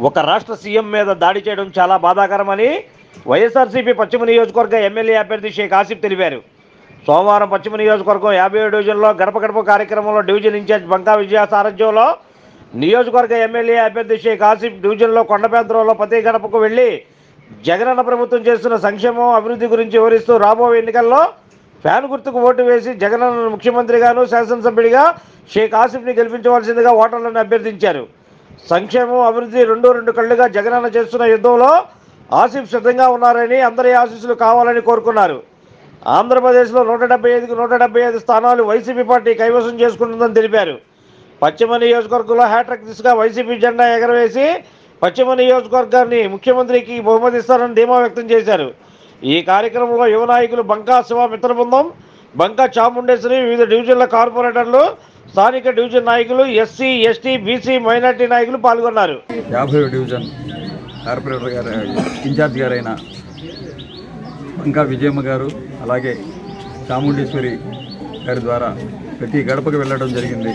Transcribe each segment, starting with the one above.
ఒక రాష్ట్ర సీఎం మీద దాడి చేయడం చాలా బాధాకరమని వైఎస్ఆర్సీపీ పశ్చిమ నియోజకవర్గ ఎమ్మెల్యే అభ్యర్థి షేక్ ఆసిఫ్ తెలిపారు. సోమవారం పశ్చిమ నియోజకవర్గం 57 డివిజన్లో గడప గడప కార్యక్రమంలో డివిజన్ ఇన్ఛార్జ్ బంకా విజయ సారథ్యంలో నియోజకవర్గ ఎమ్మెల్యే అభ్యర్థి షేక్ ఆసిఫ్ డివిజన్లో కొండపేంద్రంలో ప్రతి గడపకు వెళ్లి జగనన్న ప్రభుత్వం చేస్తున్న సంక్షేమం అభివృద్ధి గురించి వివరిస్తూ రాబోయే ఎన్నికల్లో ఫ్యాన్ గుర్తుకు ఓటు వేసి జగనన్న ముఖ్యమంత్రిగాను శాసనసభ్యుడిగా షేక్ ఆసిఫ్ని గెలిపించవలసిందిగా ఓటర్లను అభ్యర్థించారు. సంక్షేమం అభివృద్ధి రెండు కళ్ళుగా జగనన్న చేస్తున్న యుద్ధంలో ఆసిఫ్ సిద్ధంగా ఉన్నారని అందరి ఆశీస్సులు కావాలని కోరుకున్నారు. ఆంధ్రప్రదేశ్లో 175కు 175 స్థానాలు వైసీపీ పార్టీ కైవసం చేసుకుంటుందని తెలిపారు. పశ్చిమ నియోజకవర్గంలో హ్యాట్రిక్ దిశగా వైసీపీ జెండా ఎగరవేసి పశ్చిమ నియోజకవర్గాన్ని ముఖ్యమంత్రికి బహుమతిస్తారని ధీమా వ్యక్తం చేశారు. ఈ కార్యక్రమంలో యువ నాయకులు బంకా శివ మిత్ర బృందం, బంకా చాముండేశ్వరి, వివిధ డివిజన్ల కార్పొరేటర్లు, స్థానిక డివిజన్ నాయకులు, ఎస్సీ, ఎస్టీ, బీసీ, మైనార్టీ నాయకులు పాల్గొన్నారు. 50 డివిజన్ కార్పొరేటర్ గారు ఇన్ఛార్జ్ గారైన బంకా విజయమ్మ గారు అలాగే చాముండేశ్వరి గారి ద్వారా ప్రతి గడపకు వెళ్ళడం జరిగింది.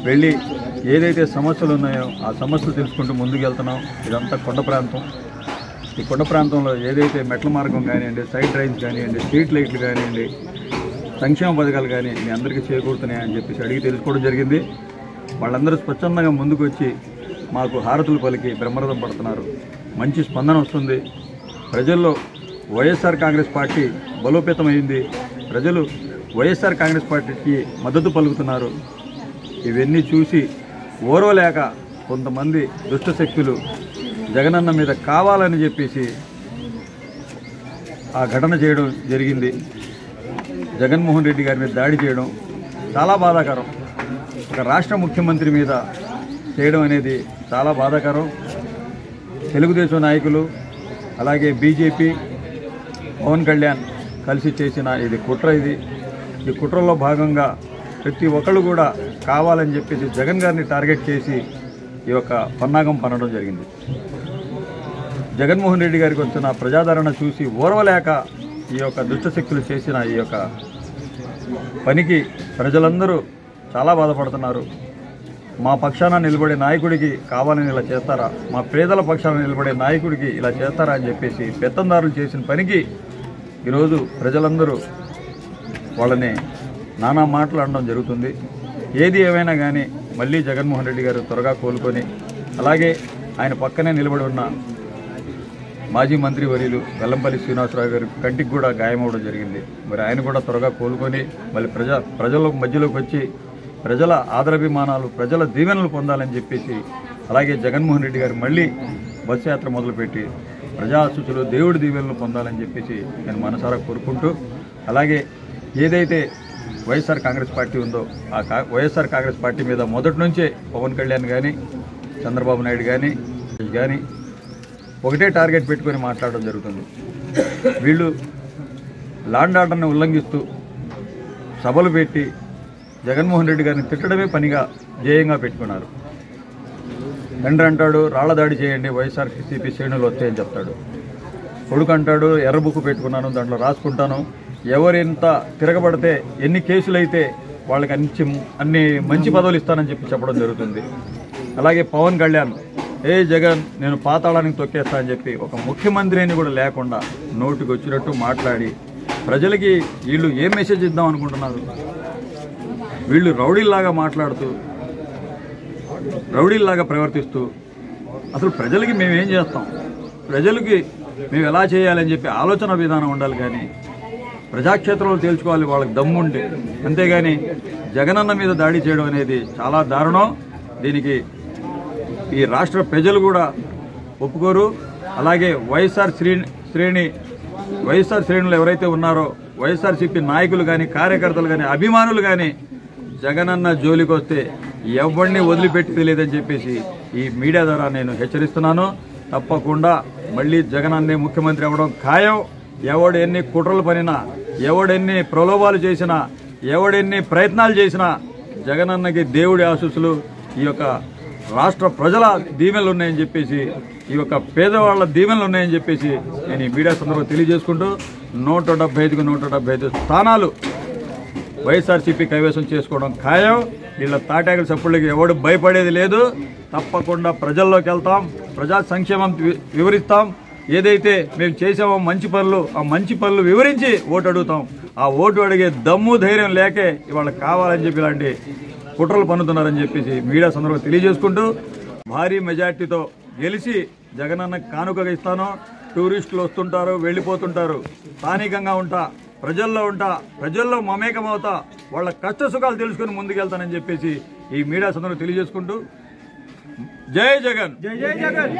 వెళ్ళి ఏదైతే సమస్యలు ఉన్నాయో ఆ సమస్యలు తెలుసుకుంటూ ముందుకు వెళ్తున్నాం. ఇదంతా కొండ ప్రాంతం. ఈ కొండ ప్రాంతంలో ఏదైతే మెట్ల మార్గం కానివ్వండి, సైడ్ డ్రైన్స్ కానివ్వండి, స్ట్రీట్ లైట్లు కానివ్వండి, సంక్షేమ పథకాలు కానీ మీ అందరికీ చేకూరుతున్నాయని చెప్పేసి అడిగి తెలుసుకోవడం జరిగింది. వాళ్ళందరూ స్వచ్ఛందంగా ముందుకు వచ్చి మాకు హారతులు పలికి బ్రహ్మరథం పడుతున్నారు. మంచి స్పందన వస్తుంది. ప్రజల్లో వైఎస్ఆర్ కాంగ్రెస్ పార్టీ బలోపేతమైంది. ప్రజలు వైఎస్ఆర్ కాంగ్రెస్ పార్టీకి మద్దతు పలుకుతున్నారు. ఇవన్నీ చూసి ఓర్వలేక కొంతమంది దుష్ట శక్తులు జగనన్న మీద కావాలని చెప్పేసి ఆ ఘటన చేయడం జరిగింది. జగన్మోహన్ రెడ్డి గారి మీద దాడి చేయడం చాలా బాధాకరం. ఒక రాష్ట్ర ముఖ్యమంత్రి మీద చేయడం అనేది చాలా బాధాకరం. తెలుగుదేశం నాయకులు అలాగే బీజేపీ, పవన్ కళ్యాణ్ కలిసి చేసిన ఇది కుట్ర. ఈ కుట్రలో భాగంగా ప్రతి ఒక్కళ్ళు కూడా కావాలని చెప్పేసి జగన్ గారిని టార్గెట్ చేసి ఈ యొక్క పన్నాగం పనడం జరిగింది. జగన్మోహన్ రెడ్డి గారికి వచ్చిన ప్రజాదరణ చూసి ఓర్వలేక ఈ యొక్క దుష్టశక్తులు చేసిన ఈ యొక్క పనికి ప్రజలందరూ చాలా బాధపడుతున్నారు. మా పక్షాన నిలబడే నాయకుడికి కావాలని ఇలా చేస్తారా, మా పేదల పక్షాన నిలబడే నాయకుడికి ఇలా చేస్తారా అని చెప్పేసి పెత్తందారులు చేసిన పనికి ఈరోజు ప్రజలందరూ వాళ్ళని నానా మాటలు అనడం జరుగుతుంది. ఏది ఏమైనా కానీ మళ్ళీ జగన్మోహన్ రెడ్డి గారు త్వరగా కోలుకొని అలాగే ఆయన పక్కనే నిలబడి ఉన్న మాజీ మంత్రి వర్యులు వెల్లంపల్లి శ్రీనివాసరావు గారి కంటికి కూడా గాయమవడం జరిగింది. మరి ఆయన కూడా త్వరగా కోలుకొని మళ్ళీ ప్రజల మధ్యలోకి వచ్చి ప్రజల ఆదరాభిమానాలు, ప్రజల దీవెనలు పొందాలని చెప్పేసి అలాగే జగన్మోహన్ రెడ్డి గారు మళ్ళీ బస్సు యాత్ర మొదలుపెట్టి ప్రజా ఆశీస్సులు, దేవుడి దీవెనలు పొందాలని చెప్పేసి నేను మనసారా కోరుకుంటూ అలాగే ఏదైతే వైఎస్ఆర్ కాంగ్రెస్ పార్టీ ఉందో ఆ వైఎస్ఆర్ కాంగ్రెస్ పార్టీ మీద మొదటి నుంచే పవన్ కళ్యాణ్ కానీ చంద్రబాబు నాయుడు కానీ ఒకటే టార్గెట్ పెట్టుకొని మాట్లాడడం జరుగుతుంది. వీళ్ళు లాండ్ ఆర్డర్ని ఉల్లంఘిస్తూ సభలు పెట్టి జగన్మోహన్ రెడ్డి గారిని తిట్టడమే పనిగా ధ్యేయంగా పెట్టుకున్నారు. తండ్రి అంటాడు రాళ్ల దాడి చేయండి వైఎస్ఆర్సీపీ శ్రేణులు వస్తాయని చెప్తాడు. కొడుకు అంటాడు ఎర్ర బుక్ పెట్టుకున్నాను దాంట్లో రాసుకుంటాను, ఎవరెంత తిరగబడితే ఎన్ని కేసులైతే వాళ్ళకి అన్ని మంచి పదవులు ఇస్తానని చెప్పడం జరుగుతుంది. అలాగే పవన్ కళ్యాణ్ జగన్ నేను పాతాళానికి తొక్కేస్తా అని చెప్పి ఒక ముఖ్యమంత్రి అని కూడా లేకుండా నోటికి వచ్చినట్టు మాట్లాడి ప్రజలకి వీళ్ళు ఏం మెసేజ్ ఇద్దాం అనుకుంటున్నారు. వీళ్ళు రౌడీల్లాగా మాట్లాడుతూ రౌడీల్లాగా ప్రవర్తిస్తూ అసలు ప్రజలకి మేమేం చేస్తాం, ప్రజలకి మేము ఎలా చేయాలని చెప్పి ఆలోచన విధానం ఉండాలి. కానీ ప్రజాక్షేత్రంలో తేల్చుకోవాలి వాళ్ళకి దమ్ముంటే. అంతేగాని జగనన్న మీద దాడి చేయడం అనేది చాలా దారుణం. దీనికి ఈ రాష్ట్ర ప్రజలు కూడా ఒప్పుకోరు. అలాగే వైఎస్ఆర్ శ్రేణులు ఎవరైతే ఉన్నారో వైఎస్ఆర్సీపీ నాయకులు కానీ కార్యకర్తలు కానీ అభిమానులు కానీ జగనన్న జోలికి వస్తే ఎవరిని వదిలిపెట్టి తెలియదని చెప్పేసి ఈ మీడియా ద్వారా నేను హెచ్చరిస్తున్నాను. తప్పకుండా మళ్ళీ జగనన్నే ముఖ్యమంత్రి అవ్వడం ఖాయం. ఎవడు ఎన్ని కుట్రలు పనినా, ఎవడెన్ని ప్రలోభాలు చేసినా, ఎవడెన్ని ప్రయత్నాలు చేసినా జగనన్నకి దేవుడి ఆశీస్సులు, ఈ యొక్క రాష్ట్ర ప్రజల దీవెనలు ఉన్నాయని చెప్పేసి, ఈ యొక్క పేదవాళ్ల దీవెనలు ఉన్నాయని చెప్పేసి నేను ఈ మీడియా సందర్భంగా తెలియజేసుకుంటూ 175కు 175 స్థానాలు వైఎస్ఆర్సీపీ కైవసం చేసుకోవడం ఖాయం. వీళ్ళ తాటాకుల చప్పుళ్ళకి ఎవడు భయపడేది లేదు. తప్పకుండా ప్రజల్లోకి వెళ్తాం, ప్రజా సంక్షేమం వివరిస్తాం. ఏదైతే మేము చేసామో మంచి పనులు, ఆ మంచి పనులు వివరించి ఓటు అడుగుతాం. ఆ ఓటు అడిగే దమ్ము ధైర్యం లేకే ఇవాళ కావాలని చెప్పి ఇలాంటి కుట్రలు పన్నుతున్నారని చెప్పేసి మీడియా సందర్భంగా తెలియజేసుకుంటూ, భారీ మెజార్టీతో గెలిచి జగనన్న కానుకగా ఇస్తాను. టూరిస్టులు వస్తుంటారు, వెళ్ళిపోతుంటారు. స్థానికంగా ఉంటా, ప్రజల్లో ఉంటా, ప్రజల్లో మమేకమవుతా, వాళ్ళ కష్ట సుఖాలు తెలుసుకుని ముందుకెళ్తానని చెప్పేసి ఈ మీడియా సందర్భంగా తెలియజేసుకుంటూ, జై జగన్. జై జగన్.